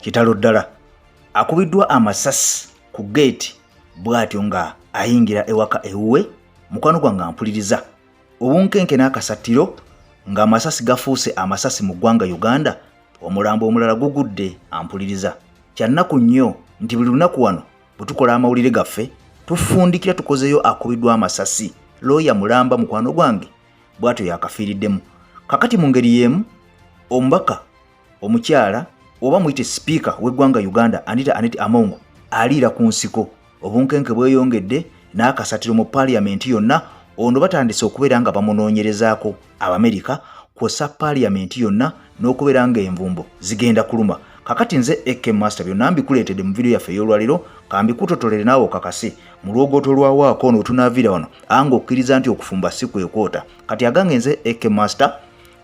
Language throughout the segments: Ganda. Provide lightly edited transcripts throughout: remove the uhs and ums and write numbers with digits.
kitalo ddala akubiddwa amasasi ku gate bw'atyo nga ayingira ewaka ewuwe. Mukwano gwange ampuliriza obunkenke n'akasattiro ng'amasasi gafuuse amasasi mu ggwanga Uganda. Omulambo omulala gugudde ampuliriza. Kyannaku nnyo nti buli lunaku wano bwe tukola amawulire gaffe tufundikira tukozeyo akubiddwa amasasi. Looya mulamba mukwano gwange bw'atyo yakafiiriddemu. Kakati mu ngeri y'emu omubaka omukyala oba muyite sipiika w'eggwanga Uganda Anita Among aliira ku nsiko. Obunkenke bweyongedde n'akasattiro mu paaliyamenti yonna. Ono batandise okubeera nga bamunoonyerezaako Abamerika kw'ossa paaliyamenti yonna n'okubeera nga envumbo zigenda kuluma. Kakati nze AK Master byonna mbikuleetedde mu video yaffe ey'olwaliro kambikutotolere naawe okakase mu lwogoto lwawaako ono wetunaaviira wano anga okkiriza nti okufumba si kwekwota. Kati agange nze AK Master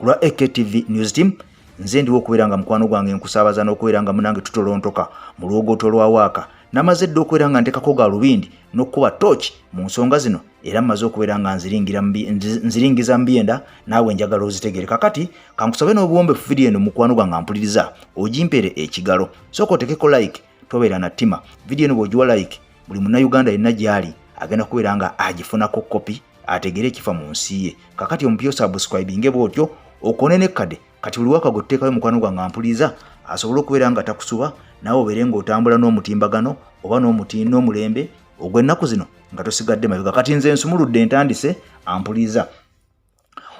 olwa AKTV News Team nze ndiwo okubeera nga mukwano gwange nkusaabaza n'okubeera nga munange tutolontoka mu lwogoto lwawaaka. Namaze dde okubeera nga ntekako galubindi n'okkuba tooki mu nsonga zino era mmaze okubeera nga nziringiza mbyenda naawe njagala ozitegere. Kakati kankusabe n'obuwombefu video eno mukwano gwange ampuliriza ogimpere ekigalo. Sooka otekeko like tobeera na ttima. Video eno bw'ogiwa like buli munnayuganda yenna gy'ali agenda kubeera nga agifunako kopi ategere ekifa mu nsi ye. Kakati omupya osubscribinge bw'otyo okonenekkade kati buli waka gwetuteekayo mukwano gwange ampuliriza asobole okubeera nga takusuba naawe obeere ng'otambula n'omutimbagano oba n'omulembe ogw'ennaku zino nga tosigadde mabega. Kati nze nsumuludde entandise ampuliriza.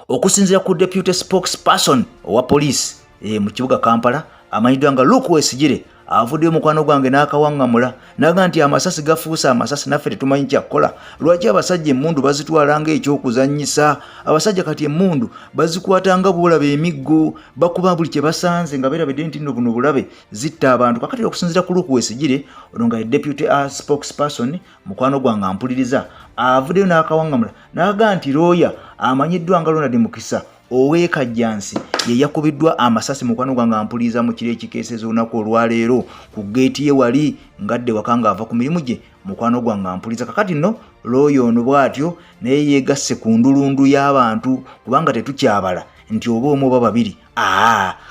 Okusinziira ku deputy spokesperson owa poliisi mu kibuga Kampala amanyiddwa nga Luke Wesigire avuddeyo mukwano gwange n'akawaŋŋamula naga nti amasasi gafuuse amasasi naffe tetumanyi kyakkola. Lwaki abasajja emmundu bazitwala ng'ekyokuzannyisa? Abasajja kati emmundu bazikwata nga bw'olaba emiggo bakuba buli kye basanze nga beerabidde nti nno buno bulabe zitta abantu. Kakati okusinziira ku Luke Wesigire ono nga ye deputy spokesperson mukwano gwange ampuliriza avuddeyo n'akawaŋŋamula naga nti looya amanyiddwa nga Ronald Mukisa ow'ekajjansi ye yakubiddwa amasasi mukwano gwange ampuliriza mu kiro ekikeeseza olunaku olwaleero ku geeti ye wali ngadde waka nga ava ku mirimu gye mukwano gwange ampuliriza. Kakati nno looyo ono bw'atyo naye yeegasse ku ndulundu y'abantu kubanga tetukyabala nti oba omu oba babiri.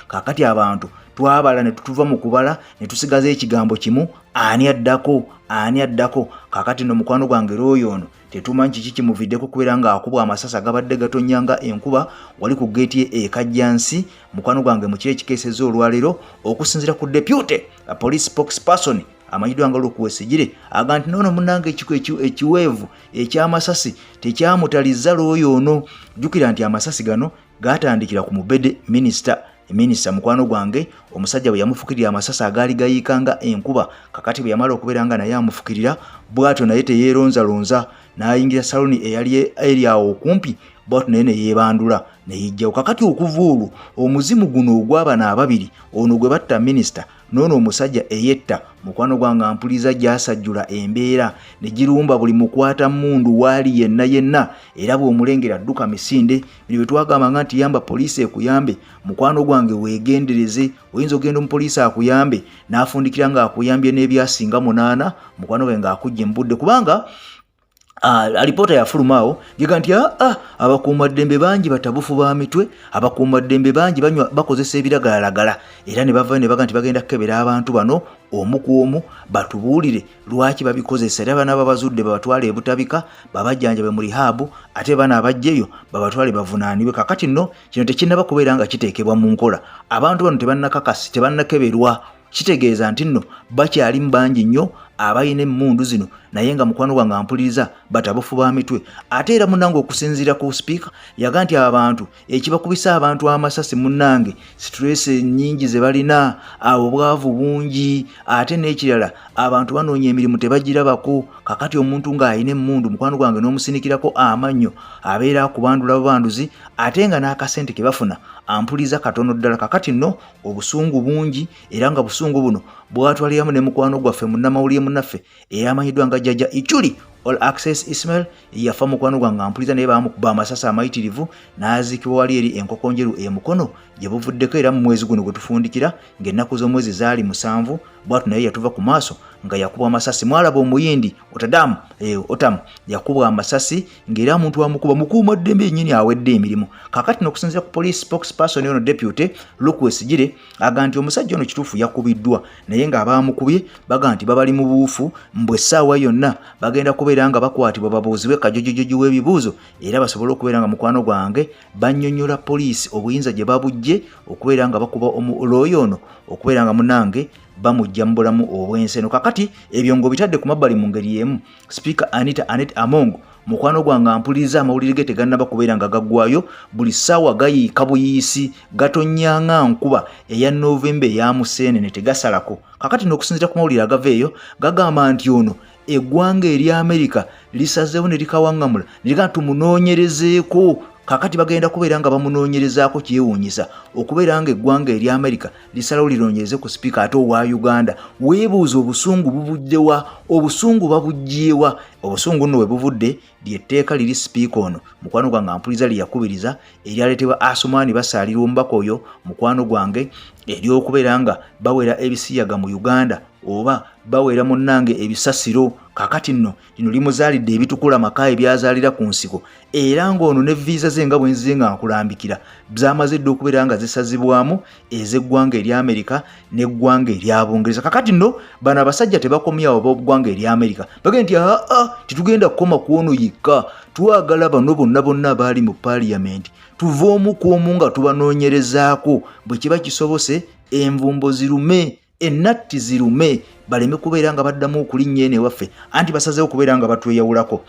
Kakati abantu twabala ne tutuva mu kubala ne tusigaza ekigambo kimu ani addako. Kakati nno mukwano gwange looyo ono tetumanyi kiki kimuviddeko kubeera nga akubwa amasasi agabadde gatonyanga enkuba wali ku geeti ye ekajjansi mukwano gwange mu kiro ekikeeseza olwaleero. Okusinziira ku deputy police spokesperson amanyiddwa nga Luke Wesigire aga nti noono munnange ekiweevu eky'amasasi tekyamutalizza looyo ono. Jjukira nti amasasi gano gaatandikira ku Mubede minisita mukwano gwange omusajja bwe yamufukirira amasasi agaali gayiikanga enkuba. Kakati bwe yamala okubeera nga naye amufukirira bw'atyo naye teyeeronzalonza n'ayingira saloni eyali eri awo okumpi bw'atyo naye ne yeebandula ne yijjawo. Kakati okuva olwo omuzimu guno ogw'abana ababiri ono gwe batta minisita noono omusajja eyetta mukwano gwange ampuliriza gy'asajjula embeera ne girumba buli mukwata mmundu waali yenna era bw'omulengera adduka misinde. Bino bye twagambanga nti yamba poliisi ekuyambe mukwano gwange weegendereze. Oyinza ogenda omupoliisi akuyambe n'afundikira ng'akuyambye n'ebyasinga 8 mukwano gwe ng'akujja mu budde kubanga alipoota yafulumaawo gega nti abakuumaddembe bangi batabufu ba mitwe, abakuumaddembe bangi bakozesa ebiragalalagala era ne bava ne baga nti bagenda kukebera abantu bano omu ku omu batubuulire lwaki babikozesa era bana babazudde babatwale ebutabika babajjanjabe mu rihabu ate bana abajjeyo babatwale bavunaanibwe. Kakati nno kino tekinnaba kubeera nga kiteekebwa mu nkola. Abantu bano tebannakakasi tebannakeberwa kitegeeza nti nno bakyali mu bangi nnyo abayina emmundu zino naye nga mukwano gwange ampuliriza batabufu ba mitwe. Ate era munnange okusinziira ku speaker yaga nti abantu ekibakubisa abantu amasasi munnange stress nnyingi ze balina obwavu bungi ate n'ekirala abantu banoonya emirimu tebagirabako. Kakati omuntu ng'ayina emmundu mukwano gwange n'omusinikirako amannyo abeera akubandula bubanduzi ate nga n'akasente ke bafuna ampuliriza katono ddala. Kakati nno obusungu bungi era nga busungu buno bwatwaliramu ne mukwano gwaffe munnamawulire munnaffe era amanyiddwa nga Jjajja Ichuli All Access Ismail yafa mukwano gwange ampuliza naye bamukuba amasasi amayitirivu n'aziikibwa wali eri enkoko njeru Mukono gye buvuddeko era mu mwezi guno gwe tufundikira ng'ennaku z'omwezi zaali 7 bwatu naye yatuva ku maaso nga yakubwa amasasi. Mwalaba omuyindi Otam yakubwa amasasi ng'era omuntu wamukuba mukuumaddembe yennyini awedde emirimu. Kaakati n'okusinziira ku police spokesperson ono deputy Luke Wesigire aga nti omusajja ono kituufu yakubiddwa naye ng'abamukubye baga nti babali mu buufu mbwe essaawa yonna bagenda kubeera nga bakwatibwa babuuzibwe kajojojoji w'ebibuuzo era basobole okubeera nga mukwano gwange bannyonnyola poliisi obuyinza gye babujje okubeera nga bakuba omulooyo ono okubeera nga munange bamujja mu bulamu obw'enseno. Kakati ebyo ng'obitadde ku mabbali mu ngeri y'emu. Speaker Anita Among mukwano gwange ampuliriza amawulire ge tegannaba kubeera nga gaggwayo buli ssaawa gayiika buyiisi gatonnyanga nkuba eya November eya Museenene tegasalako. Kakati n'okusinziira ku mawulire agava eyo gagamba nti ono eggwanga erya Amerika lisazeewo ne likawaŋŋamula ne liga tumunoonyerezeeko. Kakati bagenda kubeera nga bamunoonyerezaako kyewuunyisa okubeera nga eggwanga erya Amerika lisalawo lironnyereze ku sipiika ate owa Uganda. Weebuuza obusungu bubuddewa, obusungu babugyewa. Obusungu nno we buvudde lyetteeka liri sipiika ono mukwano gwange ampuliza lyeyakubiriza eryaleetebwa Asumani basaalira omubaka oyo mukwano gwange ery'okubeera nga bawera ebisiyaga mu Uganda oba bawera munnange ebisasiro. Kakati nno lino limuzaalidde ebitukula maka ebyazaalira ku nsiko era ng'ono ne viisa ze nga bwenzize nga nkulambikira zamaze dde okubeera nga zisazibwamu ez'eggwanga erya Amerika n'eggwanga erya Bungereza. Kakati nno bano abasajja tebakomyawo b'eggwanga erya Amerika bagenda nti titugenda kukoma ku ono yekka, twagala bano bonna abaali mu paaliyamenti tuve omu ku omu nga tubanoonyerezaako bwe kiba kisobose envumbo zirume ennatti zirume baleme kubeera nga baddamu okulinnya eno ewaffe anti basazeewo kubeera nga batweyawulako.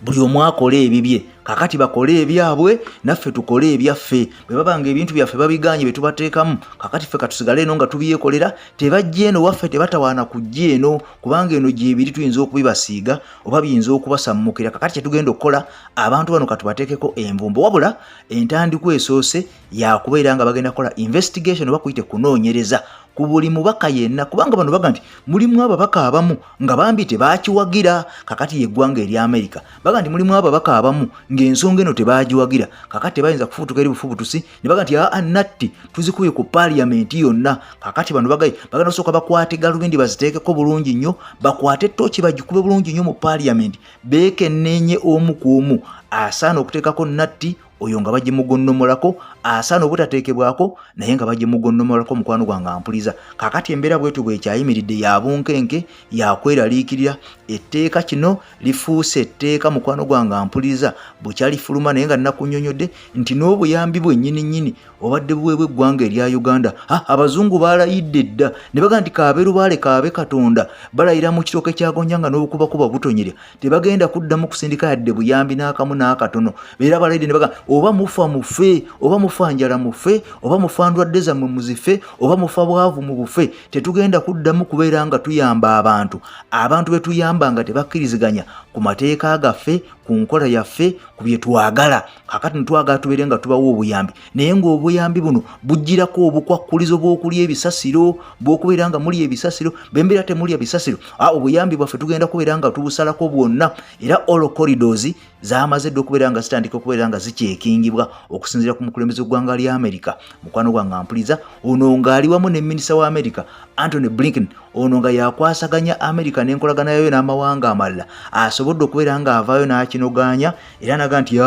Buli omu akole ebibye. Kakati bakole ebyabwe naffe tukole ebyaffe. Bwe babanga ebintu byaffe babiganye bye tubateekamu kakati ffe katusigale eno nga tubyekolera tebajja eno waffe tebatawaana kujja eno kubanga eno gyebiri tuyinza okubibasiiga oba biyinza okubasammukira. Kakati kyetugenda okukola abantu bano katubateekeko envumbo wabula entandikwa esoose yakubeera nga bagenda kukola investigation oba kuyite kunoonyereza ku buli mubaka yenna kubanga bano baga nti mulimu ababaka abamu nga bambi tebaakiwagira. Kakati yeggwanga erya Amerika baga nti mulimu ababaka abamu ng'ensonga eno tebaagiwagira. Kakati tebayinza kufuutuka eri bufubutusi ne baga nti natti tuzikubye ku paaliyamenti yonna. Kakati bano bagenda osooka bakwate galubindi baziteekeko bulungi nnyo bakwate ettooki bagikube bulungi nnyo mu paaliyamenti beekenneenye omu ku omu asaana okuteekako natti oyo nga bagimugonnomolako asaana obutateekebwako naye nga bagimugonnomolako mukwano gwange ampuliza. Kakati embeera bwetu bwekyayimiridde ya bunkenke yakweraliikirira etteeka kino lifuuse etteeka mukwano gwange ampuliza bukyalifuluma naye nga nnakunnyonnyodde nti n'obuyambi bwennyini obadde buweebwa eggwanga erya Uganda abazungu baalayidde dda ne baga nti kaabeeru baale kaabe Katonda balayira mu kitooke kyagonya nga n'obukubakuba butonyere tebagenda kuddamu kusindika yadde buyambi n'akamu n'akatono beera balayidde ne baga oba mufa mufe oba mufa njala mufe oba mufa ndwadde zammwe muzife oba mufa bwavu mu bufe tetugenda kuddamu kubeera nga tuyamba abantu be tuyamba nga tebakkiriziganya ku mateeka gaffe ku nkola yaffe ku bye twagala. Kakati netwagala tubeere nga tubawo obuyambi naye ng'obuyambi buno bujjirako obukwakkulizo bw'okulya ebisasiro bw'okubeera nga muli ebisasiro bembeera temulya bisasiro obuyambi bwaffe tugenda kubeera nga tubusalako bwonna era all corridors zamaze dde okubeera nga zitandika okubeera nga zikyekingibwa okusinziira ku mukulembeze w'eggwanga lya Amerika mukwano gwange ampuliza ono ng'ali wamu ne minisita wa Amerika Anthony Blinken ono nga yakwasaganya Amerika n'enkolagana yayo n'amawanga amalala asobodde okubeera nga avaayo n'akinoganya era naga nti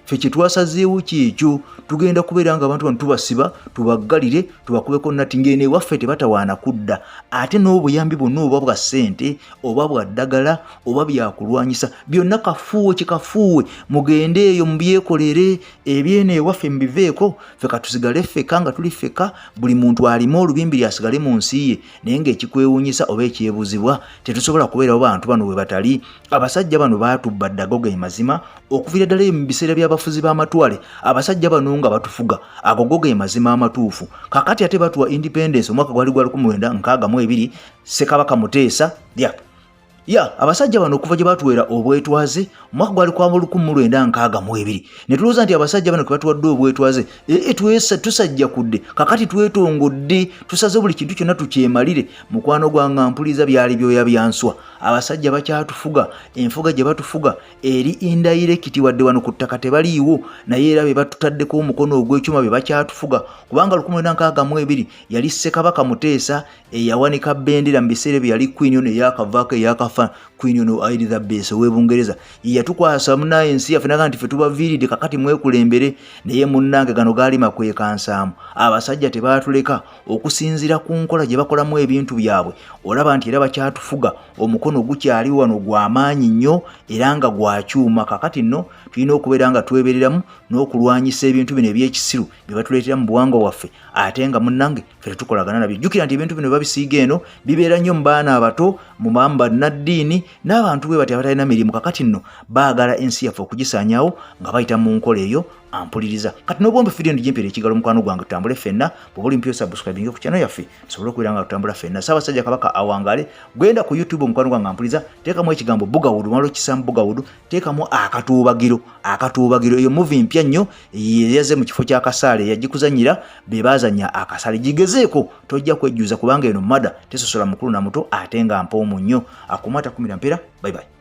ffe kyetwasazeewo kyekyo tugenda kubeera nga abantu bano tubasiba tubaggalire tubakubeko nati ng'eno ewaffe tebatawaana kudda ate n'obuyambi bwonna oba bwa ssente oba bwa ddagala oba byakulwanyisa byonna kafuuwe kikafuuwe mugende eyo mubyekolere ebyeno ewaffe mubiveeko ffe katusigale ffeka nga tuli ffeka buli muntu alime olubimbi lyasigale mu nsi ye naye ng'ekikwewuunyisa oba ekyebuzibwa tetusobola kubeerawo bantu bano we batali. Abasajja bano baatubba ddago ge mazima okuviira ddala mu biseera by'abafuzi b'amatwale abasajja bano nga batufuga ago ge mazima amatuufu. Kakati ate batuwa independence omwaka gwali gwa 1962 Ssekabaka Muteesa ya abasajja bano okuva gye batuwera obwetwaze mwaka gwali kwa 1962 ne tulooza nti abasajja bano kwe batuwadde obwetwaze tusajja kudde kakati twetongodde tusaze buli kintu kyonna tukyemalire mukwano gwange mpuliza byali byoya byanswa abasajja bakyatufuga enfuga gye batufuga eri indirect wadde wano ku ttaka tebaliiwo naye era be batutaddeko omukono ogw'ekyuma be bakyatufuga kubanga 1962 yali Ssekabaka Muteesa eyawanika bendera mu biseera bye yali Queen ono eyakavaako eyakafa Queen ono Elizabeth w'Ebungereza yatukwasa munaye ensi yaffe naga nti ffe tubaviiridde kakati mwekulembere naye munnange gano gaali makwekansaamu abasajja tebaatuleka okusinziira ku nkola gye bakolamu ebintu byabwe olaba nti era bakyatufuga omukono gukyali wano gw'amaanyi nnyo era nga gwakyuma kakati nno tulina okubeera nga twebereramu n'okulwanyisa ebintu bino ebyekisiru bye batuleetera mu buwangwa waffe ate nga munnange ffe tetukolagana nabyo jjukira nti ebintu bino babisiiga eno bibeera nnyo mu baana abato mu mamba naddiini n'abantu bwe bati abatalina mirimu kakati nno baagala ensi yaffe okugisaanyaawo nga bayita mu nkola eyo ampuliriza kati n'obwombe fideo ndijimpeera ekigalo mukwano gwange tutambule ffenna bw'oli mpyo subscribing ku channel yaffe tusobole okubeera nga tutambula ffenna Ssaabasajja Kabaka awangale gwenda ku YouTube mukwano gwange ampuliriza teekamu ekigambo Bugawudu malo kisamu Bugawudu teekamu akatuubagiro eyo movie mpya nnyo yaze mu kifo ky'akasaale yagikuzanyira be baazanya akasaale gigezeeko tojja kwejjuza kubanga eno mada tesosola mukulu na muto ate nga mpoomu nnyo akumata 10 mpera bye bye